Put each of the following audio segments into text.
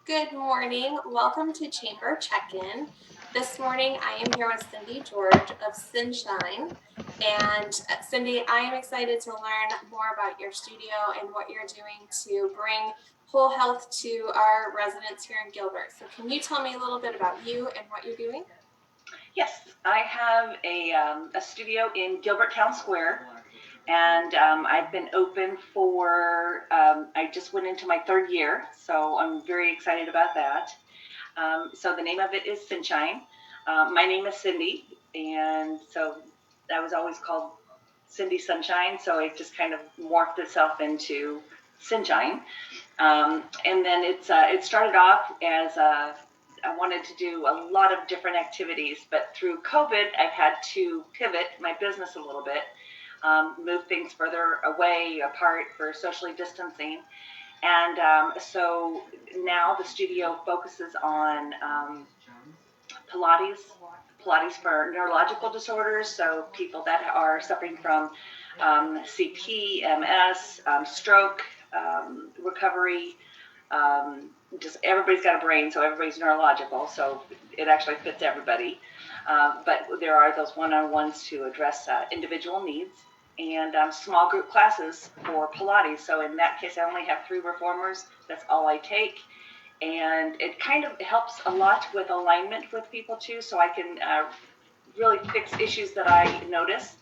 Good morning. Welcome to Chamber Check-In. This morning I am here with Cindy George of Cynshine. And Cindy, I am excited to learn more about your studio and what you're doing to bring whole health to our residents here in Gilbert. So can you tell me a little bit about you and what you're doing? Yes, I have a studio in Gilbert Town Square, and I've been open for, I just went into my third year, so I'm very excited about that. So the name of it is Cynshine. My name is Cindy, and so I was always called Cindy Sunshine, so it just kind of morphed itself into Cynshine. And then it started off as I wanted to do a lot of different activities, but through COVID, I've had to pivot my business a little bit, move things further away, apart for socially distancing. And so now the studio focuses on Pilates for neurological disorders, so people that are suffering from CP, MS, stroke, recovery. Just everybody's got a brain, so everybody's neurological, so it actually fits everybody. But there are those one-on-ones to address individual needs, and small group classes for Pilates. So in that case, I only have 3 reformers. That's all I take. And it kind of helps a lot with alignment with people too, so I can really fix issues that I notice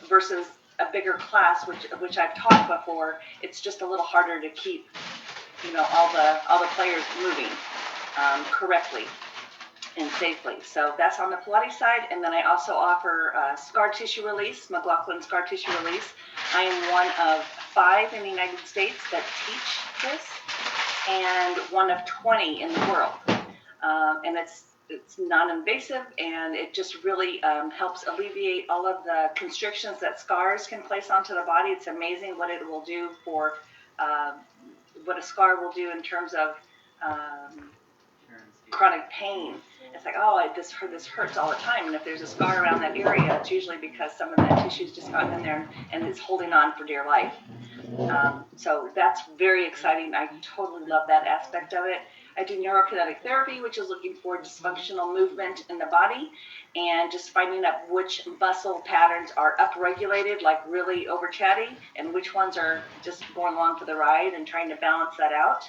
versus a bigger class, which I've taught before. It's just a little harder to keep, all the players moving correctly and safely. So that's on the Pilates side, and then I also offer Scar Tissue Release, McLoughlin Scar Tissue Release. I am one of 5 in the United States that teach this, and one of 20 in the world. And it's non-invasive, and it just really helps alleviate all of the constrictions that scars can place onto the body. It's amazing what it will do for what a scar will do in terms of chronic pain. It's like, this hurts all the time, and if there's a scar around that area, it's usually because some of that tissue's just gotten in there and it's holding on for dear life. So that's very exciting. I totally love that aspect of it. I do Neurokinetic Therapy, which is looking for dysfunctional movement in the body and just finding out which muscle patterns are upregulated, like really over chatty, and which ones are just going along for the ride and trying to balance that out.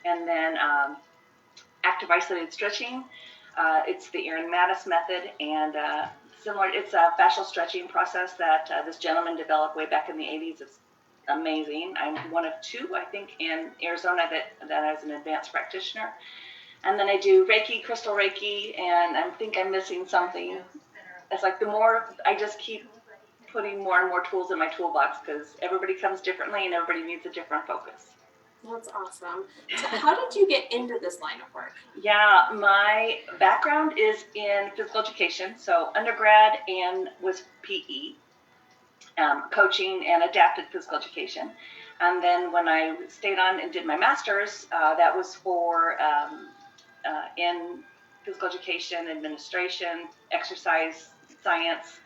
And then active isolated stretching. It's the Aaron Mattis method, and similar. It's a fascial stretching process that this gentleman developed way back in the 80s. It's amazing. I'm one of 2, I think, in Arizona that is an advanced practitioner. And then I do Reiki, Crystal Reiki, and I think I'm missing something. It's like the more I just keep putting more and more tools in my toolbox, because everybody comes differently and everybody needs a different focus. That's awesome. So how did you get into this line of work? Yeah, my background is in physical education, so undergrad and was PE. Coaching and adapted physical education. And then when I stayed on and did my master's, that was for in physical education, administration, exercise science,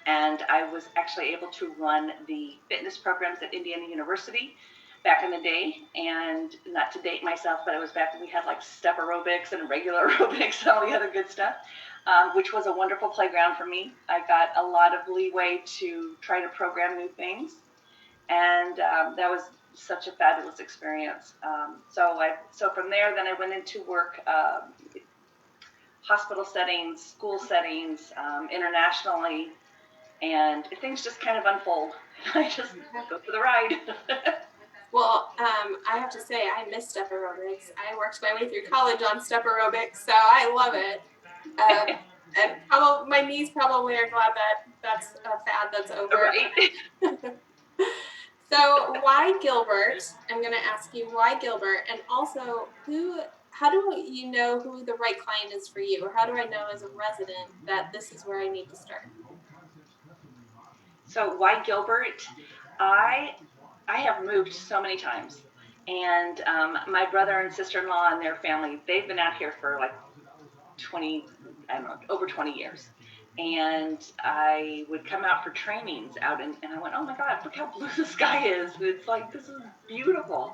and I was actually able to run the fitness programs at Indiana University back in the day. And not to date myself, but it was back when we had like step aerobics and regular aerobics and all the other good stuff. Which was a wonderful playground for me. I got a lot of leeway to try to program new things, and that was such a fabulous experience. So from there, then I went into work, hospital settings, school settings, internationally, and things just kind of unfold. I just go for the ride. Well, I have to say, I miss step aerobics. I worked my way through college on step aerobics, so I love it. And my knees probably are glad that that's a fad that's over. Right. So why Gilbert? I'm going to ask you why Gilbert, and also how do you know who the right client is for you? Or how do I know as a resident that this is where I need to start? So why Gilbert? I have moved so many times, and my brother and sister-in-law and their family, they've been out here for like over 20 years. And I would come out for trainings and I went, oh my God, look how blue the sky is. It's like, this is beautiful.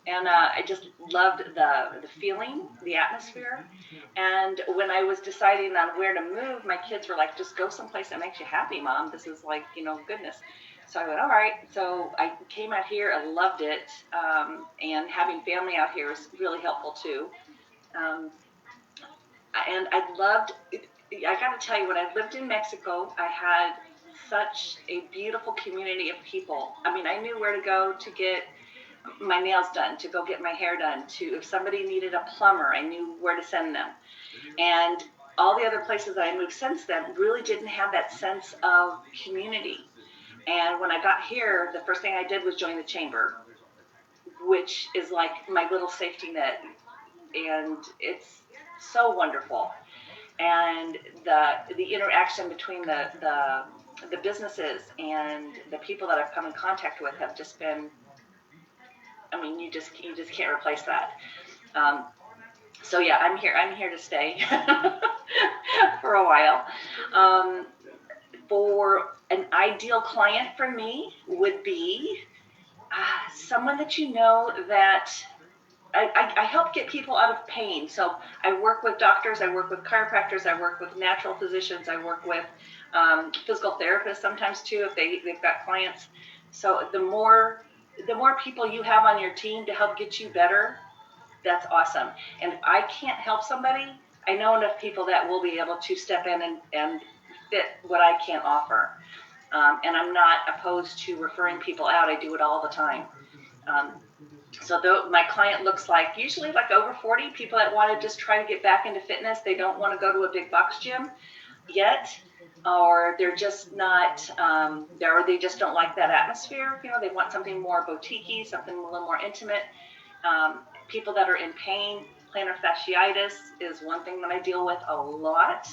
And I just loved the feeling, the atmosphere. And when I was deciding on where to move, my kids were like, just go someplace that makes you happy, Mom. This is like, goodness. So I went, all right. So I came out here. I loved it. And having family out here is really helpful too. And I loved it. I got to tell you, when I lived in Mexico, I had such a beautiful community of people. I mean, I knew where to go to get my nails done, to go get my hair done, to if somebody needed a plumber, I knew where to send them. And all the other places that I moved since then really didn't have that sense of community. And when I got here, the first thing I did was join the chamber, which is like my little safety net. And it's so wonderful. And the interaction between the businesses and the people that I've come in contact with have just been, I mean, you just can't replace that. So yeah, I'm here to stay for a while. For an ideal client for me would be someone that that I help get people out of pain. So I work with doctors, I work with chiropractors, I work with natural physicians, I work with physical therapists sometimes too if they've got clients. So the more people you have on your team to help get you better, that's awesome. And if I can't help somebody, I know enough people that will be able to step in and fit what I can't offer. And I'm not opposed to referring people out. I do it all the time. So my client looks like usually like over 40 people that want to just try to get back into fitness. They don't want to go to a big box gym yet, or they're just not, or they just don't like that atmosphere. They want something more boutique-y, something a little more intimate. People that are in pain, plantar fasciitis is one thing that I deal with a lot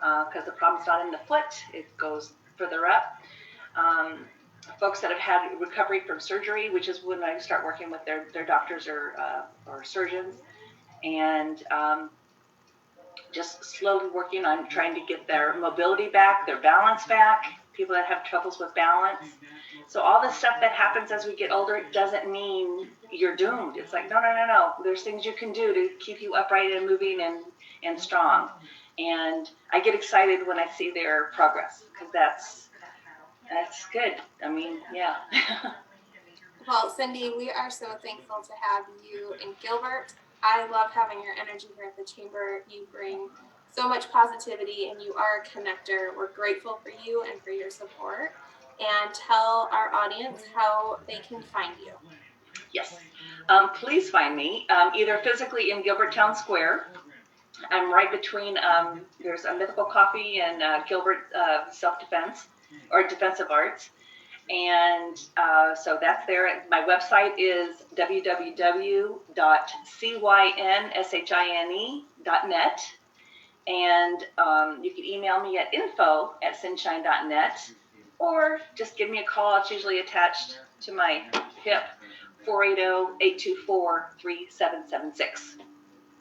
because the problem's not in the foot, it goes further up. Folks that have had recovery from surgery, which is when I start working with their doctors or surgeons, and just slowly working on trying to get their mobility back, their balance back, people that have troubles with balance. So all the stuff that happens as we get older, it doesn't mean you're doomed. It's like, no. There's things you can do to keep you upright and moving and strong. And I get excited when I see their progress because that's good. I mean, yeah. Well, Cindy, we are so thankful to have you in Gilbert. I love having your energy here at the Chamber. You bring so much positivity and you are a connector. We're grateful for you and for your support. And tell our audience how they can find you. Yes. Please find me either physically in Gilbert Town Square. I'm right between, there's a Mythical Coffee and Gilbert Self-Defense or Defensive Arts. And so that's there. My website is www.cynshine.net. And you can email me at info@cynshine.net or just give me a call. It's usually attached to my hip, 480-824-3776.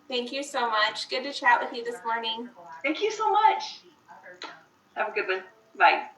Thank you so much. Good to chat with you this morning. Thank you so much. Have a good one. Bye.